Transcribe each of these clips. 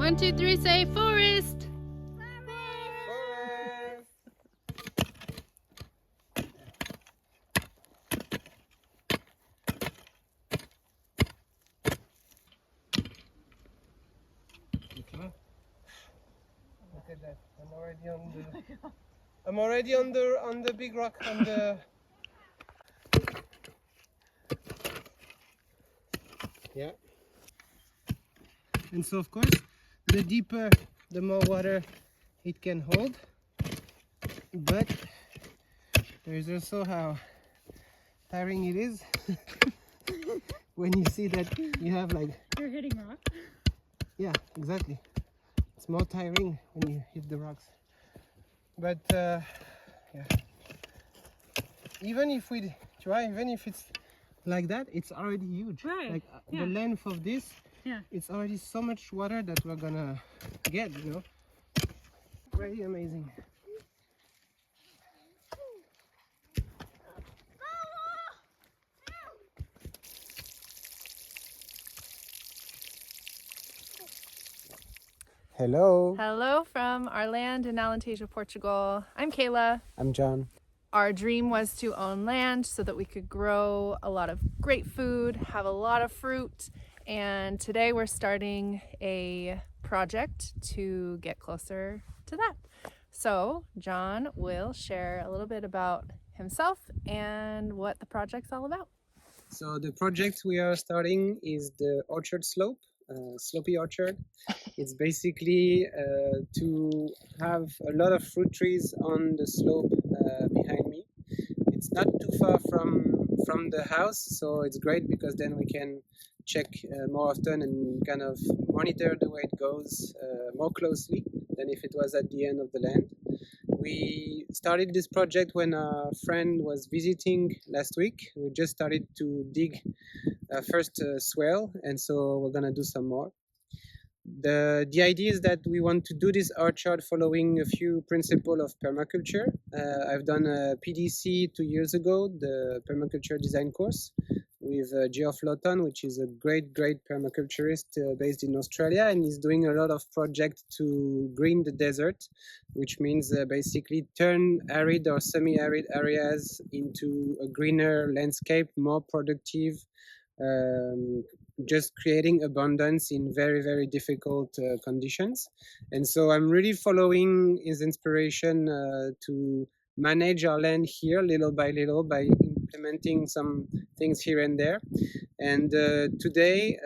One, two, three, say forest. Look at that. I'm already on the big rock on the yeah. And so of course the deeper the more water it can hold, but there is also how tiring it is when you see that you have like You're hitting rock. yeah, exactly. It's more tiring when you hit the rocks. But yeah, even if we try, even if it's like that, it's already huge. Right. Like Yeah. the length of this, Yeah. it's already so much water that we're gonna get, you know. Very amazing. Hello, Hello from our land in Alentejo, Portugal. I'm Kayla. I'm John. Our dream was to own land so that we could grow a lot of great food, have a lot of fruit, and today we're starting a project to get closer to that. So John will share a little bit about himself and what the project's all about. So the project we are starting is the orchard slope, slopey orchard. It's basically to have a lot of fruit trees on the slope behind me. It's not too far from the house, so it's great because then we can check more often and kind of monitor the way it goes more closely than if it was at the end of the land. We started this project when a friend was visiting last week. We just started to dig first swale, and so we're gonna do some more. The idea is that we want to do this orchard following a few principles of permaculture. I've done a PDC 2 years ago, the permaculture design course, with Geoff Lawton, which is a great permaculturist based in Australia, and he's doing a lot of projects to green the desert, which means basically turn arid or semi-arid areas into a greener landscape, more productive, just creating abundance in very difficult conditions. And so I'm really following his inspiration to manage our land here little by little by implementing some things here and there. And today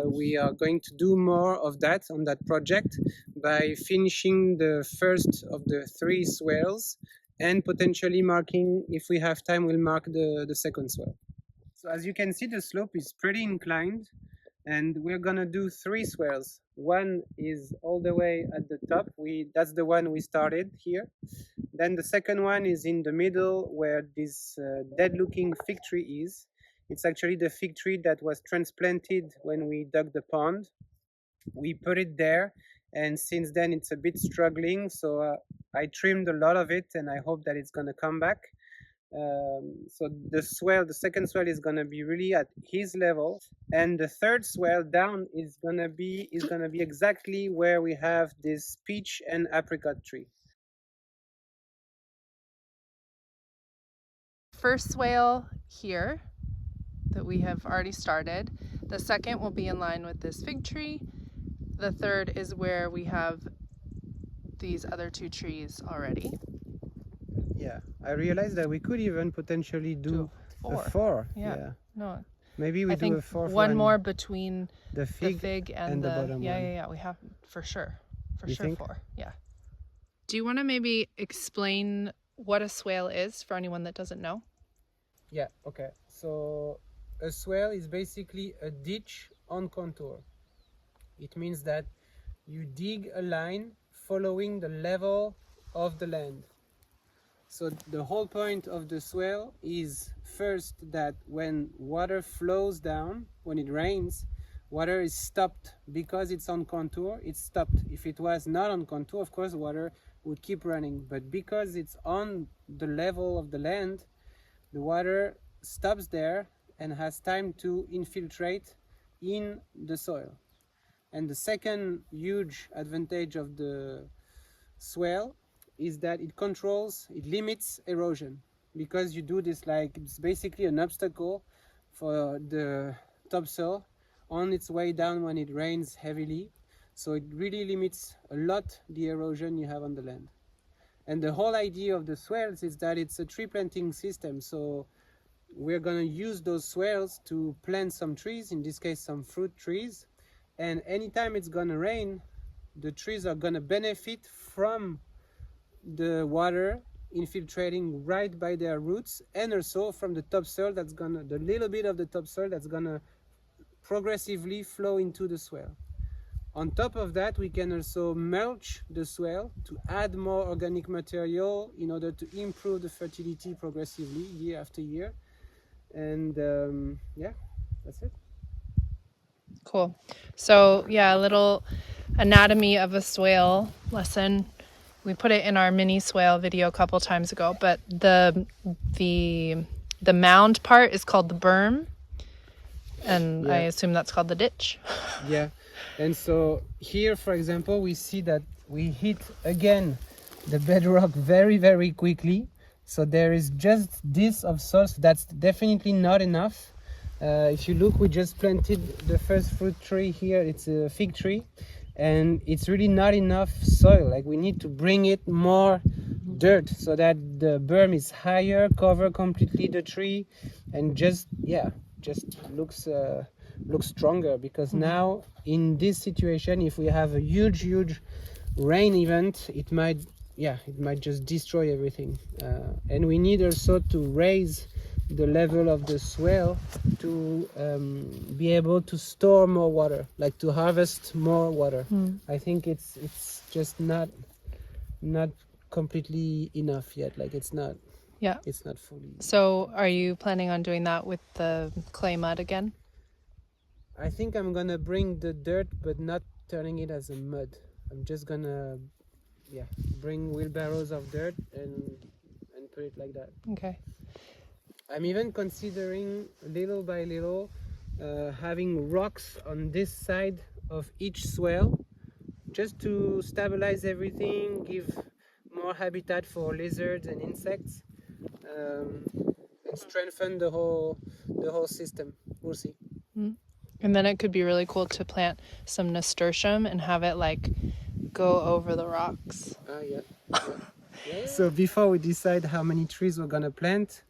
we are going to do more of that on that project by finishing the first of the 3 swales and potentially marking, if we have time, we'll mark the second swale. So as you can see, the slope is pretty inclined, and we're gonna do 3 swales. One is all the way at the top. That's the one we started here. Then the second one is in the middle where this dead-looking fig tree is. It's actually the fig tree that was transplanted when we dug the pond. We put it there, and since then it's a bit struggling. So I trimmed a lot of it, and I hope that it's gonna come back. So the second swale is gonna be really at his level, and the third swale down is gonna be exactly where we have this peach and apricot tree. First swale here that we have already started. The second will be in line with this fig tree. The third is where we have these other 2 trees already. Yeah, I realized that we could even potentially do a 4. Yeah. No. Maybe we do a 4th one more between the fig and the bottom one. Yeah. We have for sure. You think? 4. Yeah. Do you want to maybe explain what a swale is for anyone that doesn't know? Yeah, okay. So a swale is basically a ditch on contour. It means that you dig a line following the level of the land. So the whole point of the swale is first that when water flows down, when it rains, water is stopped because it's on contour, it's stopped. If it was not on contour, of course, water would keep running. But because it's on the level of the land, the water stops there and has time to infiltrate in the soil. And the second huge advantage of the swale is that it limits erosion, because you do this, like, it's basically an obstacle for the topsoil on its way down when it rains heavily. So it really limits a lot the erosion you have on the land. And the whole idea of the swales is that it's a tree planting system. So we're going to use those swales to plant some trees, in this case some fruit trees. And anytime it's going to rain, the trees are going to benefit from the water infiltrating right by their roots, and also from the topsoil the little bit of the topsoil that's gonna progressively flow into the swale. On top of that, we can also mulch the swale to add more organic material in order to improve the fertility progressively year after year. And yeah, that's it. Cool. So yeah, a little anatomy of a swale lesson. We put it in our mini swale video a couple times ago, but the mound part is called the berm, and I assume that's called the ditch. Yeah, and so here, for example, we see that we hit again the bedrock very, very quickly. So there is just this of soil. That's definitely not enough. If you look, we just planted the first fruit tree here. It's a fig tree. And it's really not enough soil. Like, we need to bring it more dirt so that the berm is higher, cover completely the tree, and just looks stronger. Because now in this situation, if we have a huge rain event, it might just destroy everything. And we need also to raise the level of the swale to be able to store more water, like to harvest more water. I think it's just not completely enough yet. Like, it's not fully. So are you planning on doing that with the clay mud again? I think I'm gonna bring the dirt, but not turning it as a mud. I'm just gonna bring wheelbarrows of dirt and put it like that. Okay. I'm even considering, little by little, having rocks on this side of each swale, just to stabilize everything, give more habitat for lizards and insects, and strengthen the whole system. We'll see. And then it could be really cool to plant some nasturtium and have it like go over the rocks. So before we decide how many trees we're gonna plant,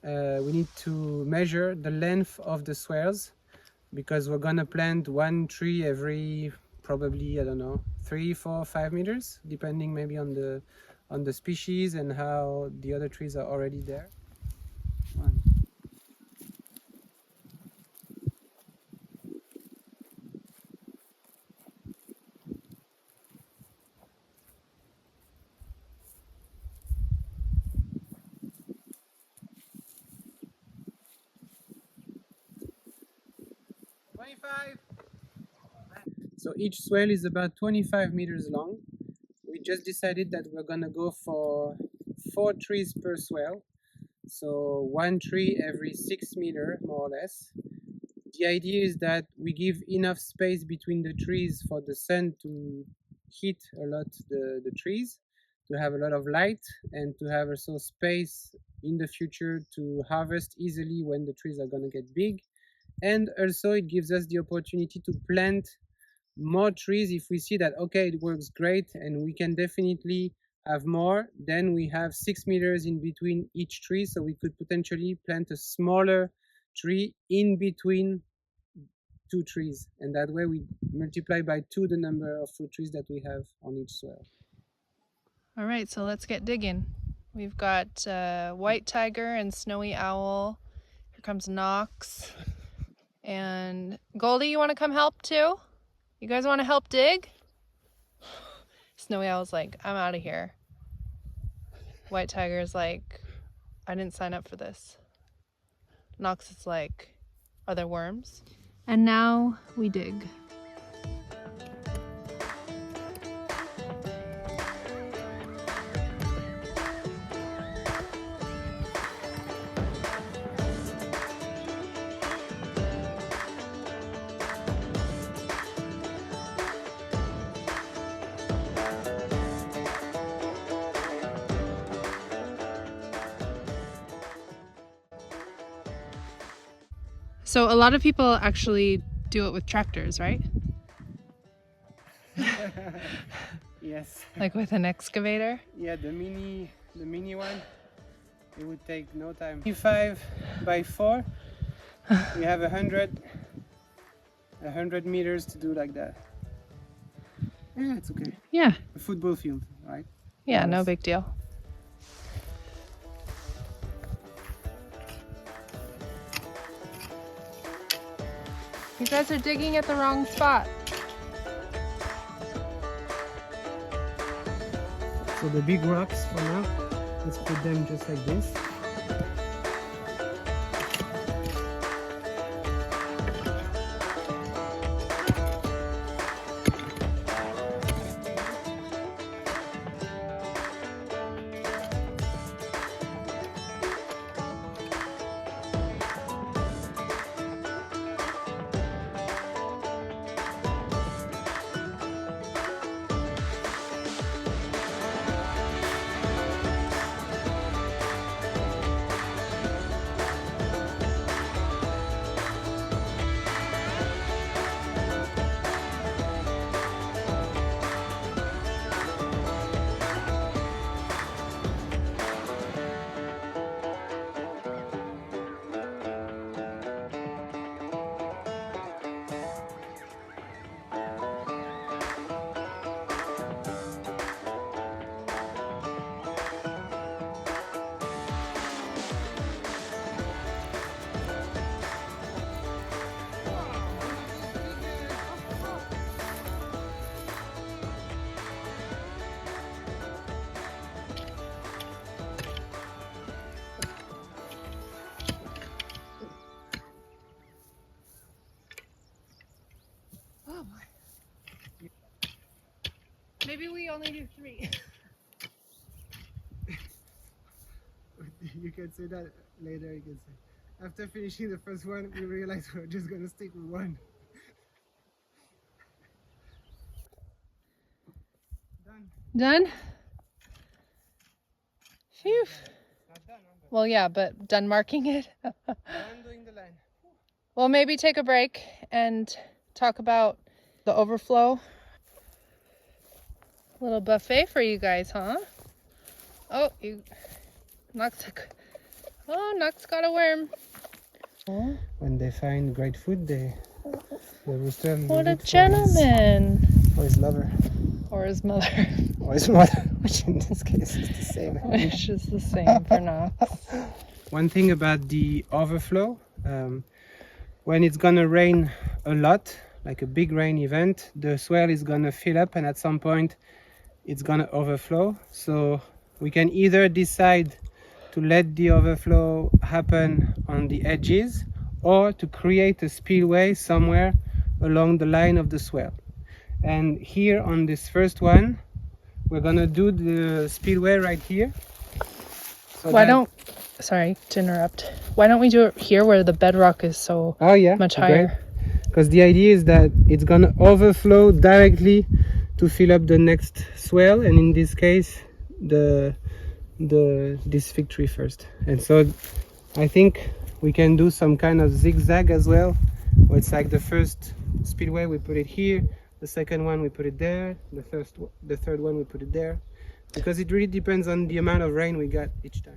we need to measure the length of the swales, because we're gonna plant one tree every probably, I don't know, 3, 4, 5 meters, depending maybe on on the species and how the other trees are already there. One. So each swale is about 25 meters long. We just decided that we're gonna go for 4 trees per swale. So 1 tree every 6 meters, more or less. The idea is that we give enough space between the trees for the sun to heat a lot the trees, to have a lot of light, and to have also space in the future to harvest easily when the trees are gonna get big. And also it gives us the opportunity to plant more trees if we see that, okay, it works great and we can definitely have more. Then we have 6 meters in between each tree, so we could potentially plant a smaller tree in between 2 trees, and that way we multiply by 2 the number of fruit trees that we have on each swale. All right, so let's get digging. We've got white tiger and snowy owl. Here comes Knox. And Goldie, you want to come help too? You guys want to help dig? Snowy owl's like, I'm out of here. White tiger's like, I didn't sign up for this. Knox is like, are there worms? And now we dig. So a lot of people actually do it with tractors, right? Yes. Like with an excavator? Yeah, the mini one, it would take no time. 5 by 4, we have 100 meters to do like that. Yeah, it's okay. Yeah. A football field, right? Yeah, Yes. no big deal. You guys are digging at the wrong spot. So the big rocks for now, let's put them just like this. Maybe we only do 3. You can say that later, you can say. After finishing the first one, we realized we're just gonna stick with 1. Done? Phew. Not done, Well, yeah, but done marking it. done doing the line. Well, maybe take a break and talk about the overflow. Little buffet for you guys, huh? Oh, Knox got a worm. When they find great food, the rooster What a gentleman. for his lover. Or his mother. Or or smaller, which in this case is the same. Which is the same for now. One thing about the overflow, when it's gonna rain a lot, like a big rain event, the swale is gonna fill up and at some point it's gonna overflow. So we can either decide to let the overflow happen on the edges or to create a spillway somewhere along the line of the swale. And here on this first one, we're gonna do the spillway right here. So sorry to interrupt. Why don't we do it here where the bedrock is so much higher? Because the idea is that it's gonna overflow directly to fill up the next swale, and in this case, this fig tree first. And so I think we can do some kind of zigzag as well, where it's like the first spillway we put it here, the second one we put it there, the third one we put it there, because it really depends on the amount of rain we got each time.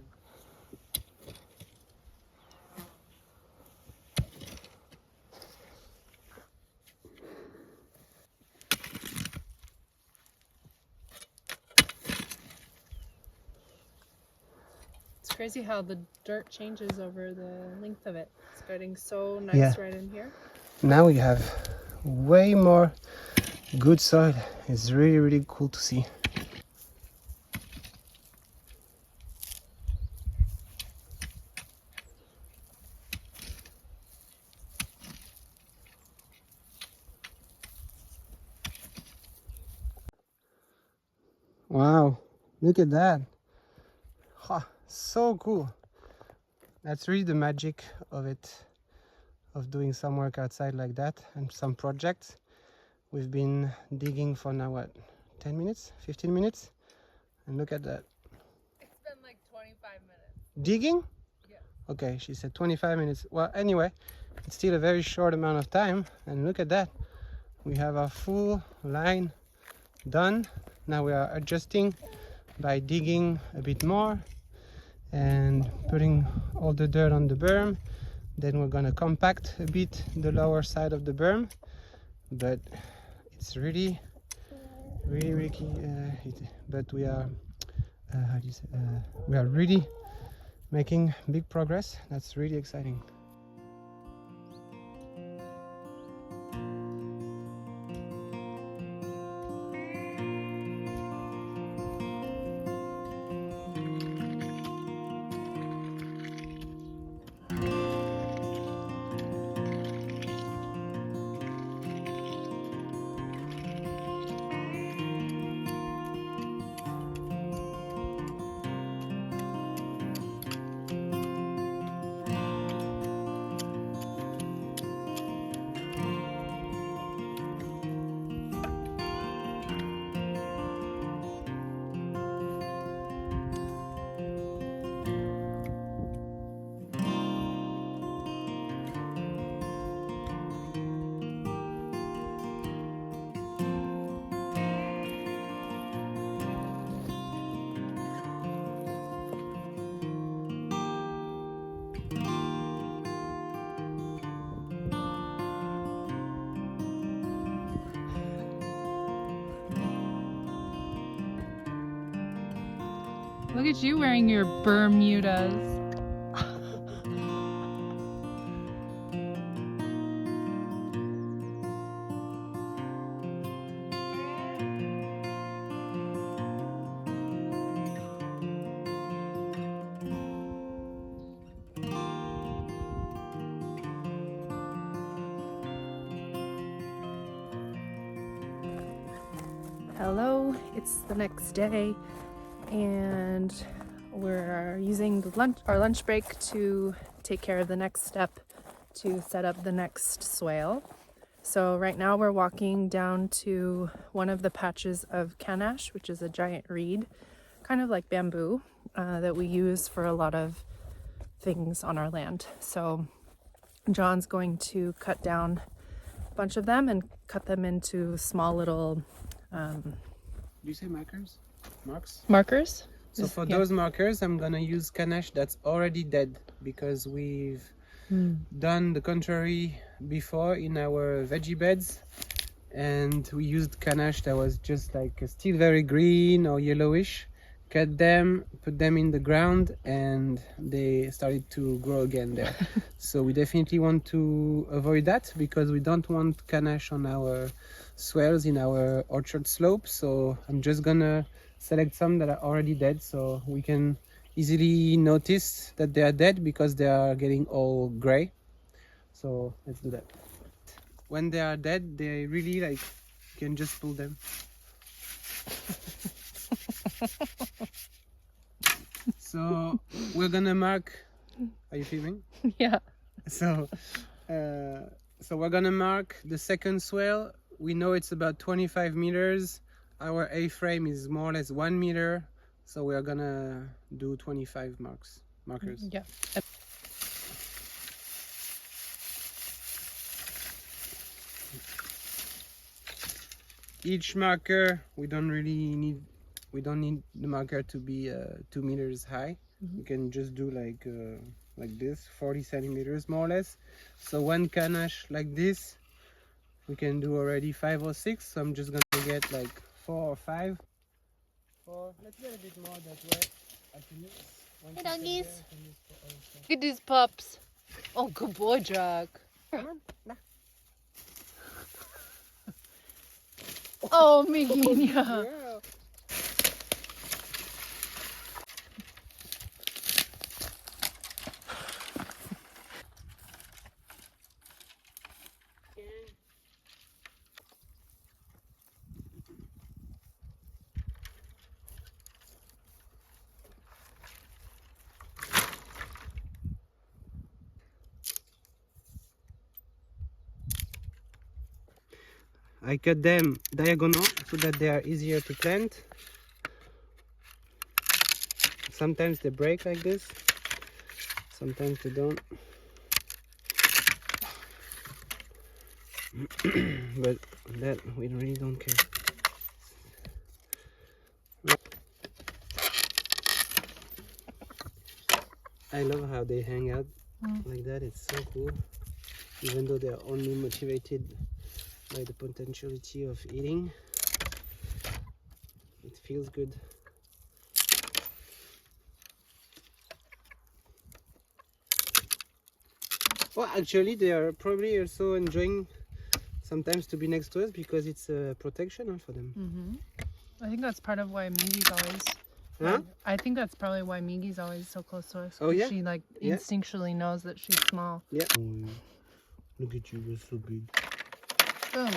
It's crazy how the dirt changes over the length of it. It's getting so nice right in here. Now we have way more good soil. It's really, really cool to see. Wow, look at that. So cool. That's really the magic of it, of doing some work outside like that and some projects. We've been digging for now, what, 10 minutes, 15 minutes? And look at that. It's been like 25 minutes. Digging? Yeah. Okay, she said 25 minutes. Well, anyway, it's still a very short amount of time. And look at that. We have our full line done. Now we are adjusting by digging a bit more and putting all the dirt on the berm. Then we're gonna compact a bit the lower side of the berm, but it's really key. But we are we are really making big progress. That's really exciting. Look at you wearing your Bermudas. Hello, it's the next day and we're using our lunch break to take care of the next step to set up the next swale. So right now we're walking down to one of the patches of Canas, which is a giant reed, kind of like bamboo, that we use for a lot of things on our land. So John's going to cut down a bunch of them and cut them into small little Do you say markers? markers. So for those markers, I'm gonna use Canas that's already dead, because we've done the contrary before in our veggie beds, and we used Canas that was just like still very green or yellowish. Cut them, put them in the ground, and they started to grow again there. So we definitely want to avoid that because we don't want Canas on our swales in our orchard slope. So I'm just gonna select some that are already dead so we can easily notice that they are dead because they are getting all gray. So let's do that. When they are dead, they really like, you can just pull them. So we're gonna mark. Are you filming? Yeah. So we're gonna mark the second swale. We know it's about 25 meters. Our A-frame is more or less 1 meter. So we are gonna do 25 markers. Yeah. Each marker, we don't need the marker to be 2 meters high. You can just do like this, 40 centimeters more or less. So one Canas like this, we can do already 5 or 6. So I'm just gonna get like 4 or 5. Or let's get a bit more that way. I can use one. Hey doggies. Look at these pups. Oh, good boy, Jack. Come on, nah. Oh, Miguinha. Yeah. I cut them diagonal so that they are easier to plant. Sometimes they break like this, sometimes they don't. But that we really don't care. I love how they hang out like that. It's so cool, even though they are only motivated by the potentiality of eating. It feels good. Well, actually, they are probably also enjoying sometimes to be next to us because it's a protection for them. I think that's part of why Migi's always. Huh? I think that's probably why Migi's always so close to us. Oh, yeah? She like Yeah. instinctually knows that she's small. Yeah. Look at you, you're so big. Boom.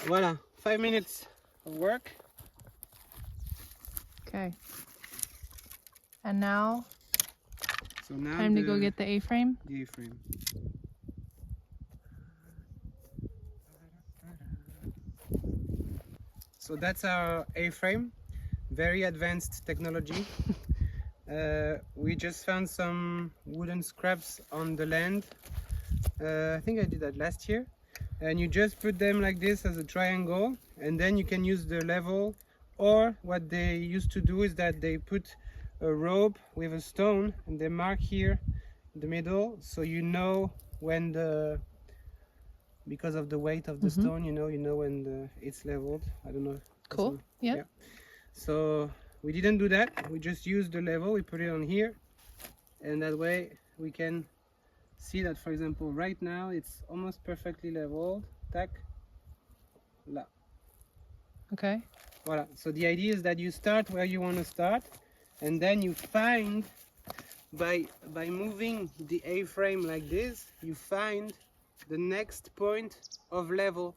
Voila, 5 minutes of work. Okay. And now, So now time to go get the A-frame. the A-frame. So that's our A-frame, very advanced technology. We just found some wooden scraps on the land. I think I did that last year. And you just put them like this as a triangle, and then you can use the level, or what they used to do is that they put a rope with a stone and they mark here in the middle, so you know when because of the weight of the stone, you know when it's leveled. I don't know. Cool. Yeah. So we didn't do that. We just used the level. We put it on here, and that way we can see that, for example, right now it's almost perfectly leveled. Tac. La. Okay. Voila. So the idea is that you start where you want to start, and then you find by moving the A-frame like this, you find the next point of level,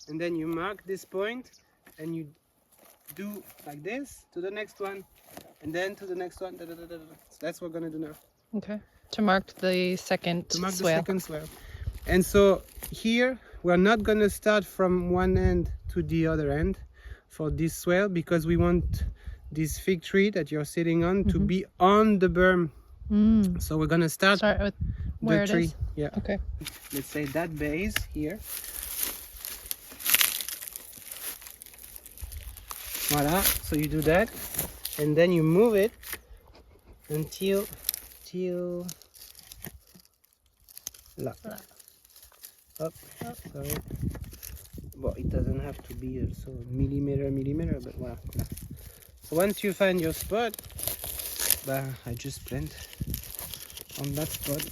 and then you mark this point and you do like this to the next one, and then to the next one. So that's what we're gonna do now. Okay. To mark the second To mark the swale. second swale. And so here we're not gonna start from one end to the other end for this swale because we want this fig tree that you're sitting on to be on the berm. So we're gonna start with where the it tree. is. Yeah. Okay. Let's say that base here. Voila. So you do that, and then you move it until la. Up. Sorry. well, it doesn't have to be so millimeter, but well. So once you find your spot, I just plant on that spot.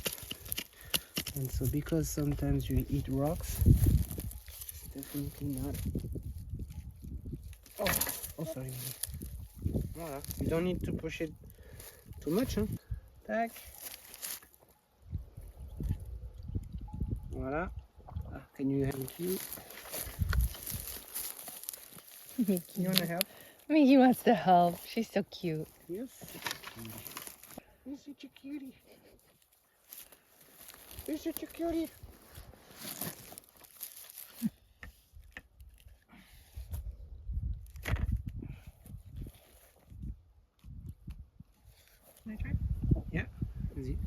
And so because sometimes you eat rocks, it's definitely not. Oh, sorry. Voilà. You don't need to push it too much, huh? Tac. Voilà. Can you help you? You wanna help? Mickey wants to help. She's so cute. Yes. You're such a cutie. You're such a cutie. Can I try? Yeah. Easy.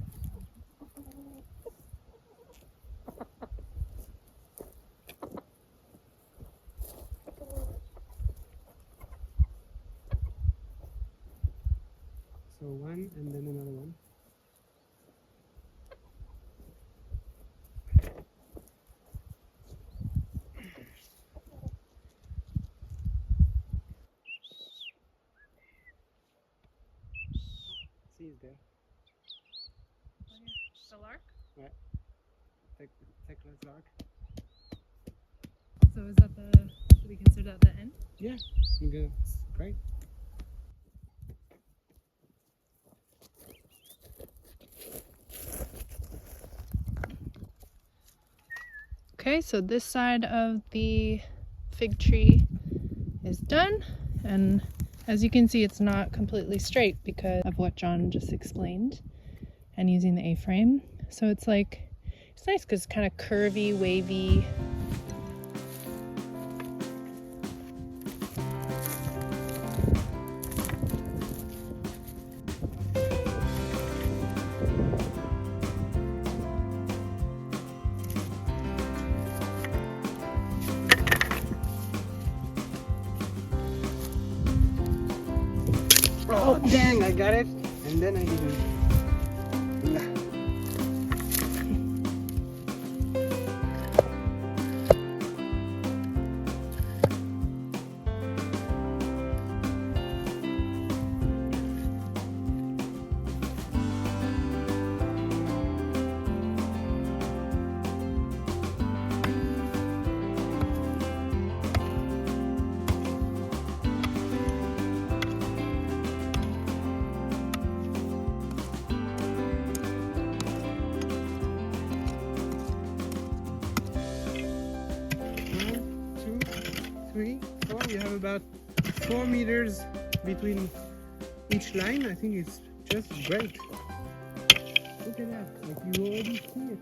So one and then another one. See, is there? The lark? Ouais. Tecla's lark. So is that should we consider that the end? Yeah. Good. Great. Okay, so this side of the fig tree is done, and as you can see it's not completely straight because of what John just explained and using the A-frame. So it's like, it's nice because it's kind of curvy, wavy. Oh, dang, I got it. And then I didn't. You have about 4 meters between each line. I think it's just great. Look at that, like you already see it.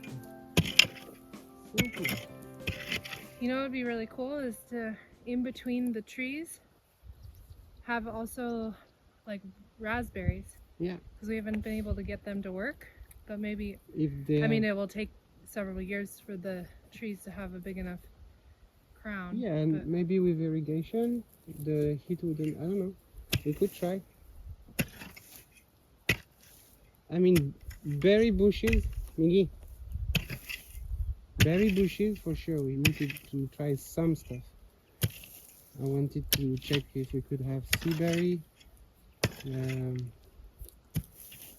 So cool. You know what would be really cool is to, in between the trees, have also like raspberries. Yeah. Because we haven't been able to get them to work, but maybe, If they I mean, it will take several years for the trees to have a big enough crown. Yeah, and maybe with irrigation, the heat wouldn't, I don't know. We could try. I mean, berry bushes, Miggy. Berry bushes for sure. We needed to try some stuff. I wanted to check if we could have sea berry.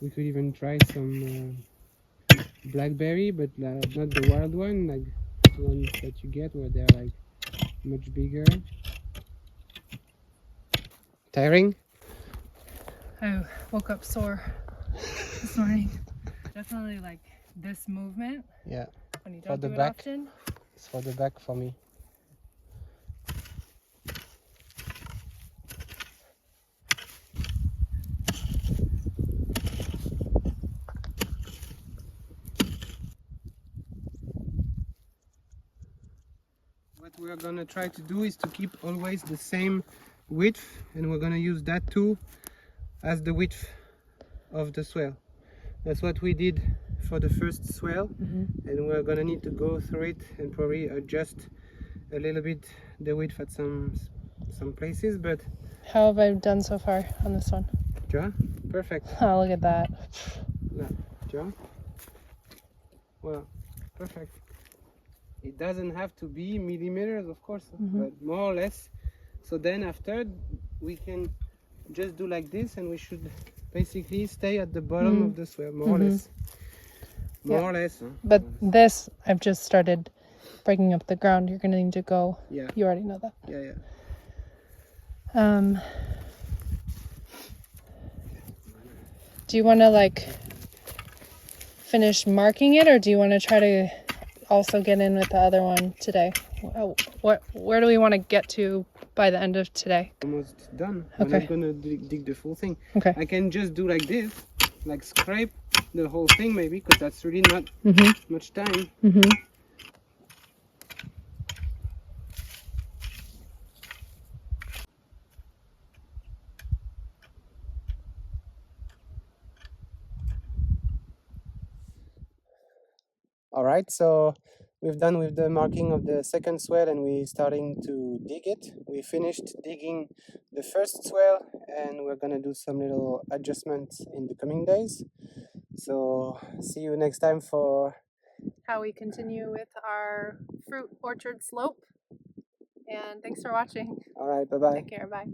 We could even try some blackberry, but not the wild one, like the ones that you get where they're like much bigger. Tiring? I woke up sore this morning. Definitely like this movement. Yeah. When you For don't the do it back. often. It's for the back for me. What we're gonna try to do is to keep always the same width, and we're gonna use that too as the width of the swale. That's what we did for the first swale, and we're gonna need to go through it and probably adjust a little bit the width at some places, but How have I done so far on this one? ja, perfect. Oh, look at that. Yeah, ja. Well, perfect. It doesn't have to be millimeters, of course, Mhm. but more or less. So then after, we can just do like this, and we should basically stay at the bottom of the swale, more or less. More or less. Huh? But this, I've just started breaking up the ground. You're gonna need to go. Yeah. You already know that. Yeah. Do you want to like finish marking it, or do you want to try to also get in with the other one today? Where do we want to get to by the end of today? Almost done. Okay. We're not gonna dig the full thing. Okay. I can just do like this, like scrape the whole thing maybe, because that's really not much time. All right, so we've done with the marking of the second swale, and we're starting to dig it. We finished digging the first swale, and we're gonna do some little adjustments in the coming days. So see you next time for how we continue with our fruit orchard slope. And thanks for watching. All right, bye-bye. Take care, bye.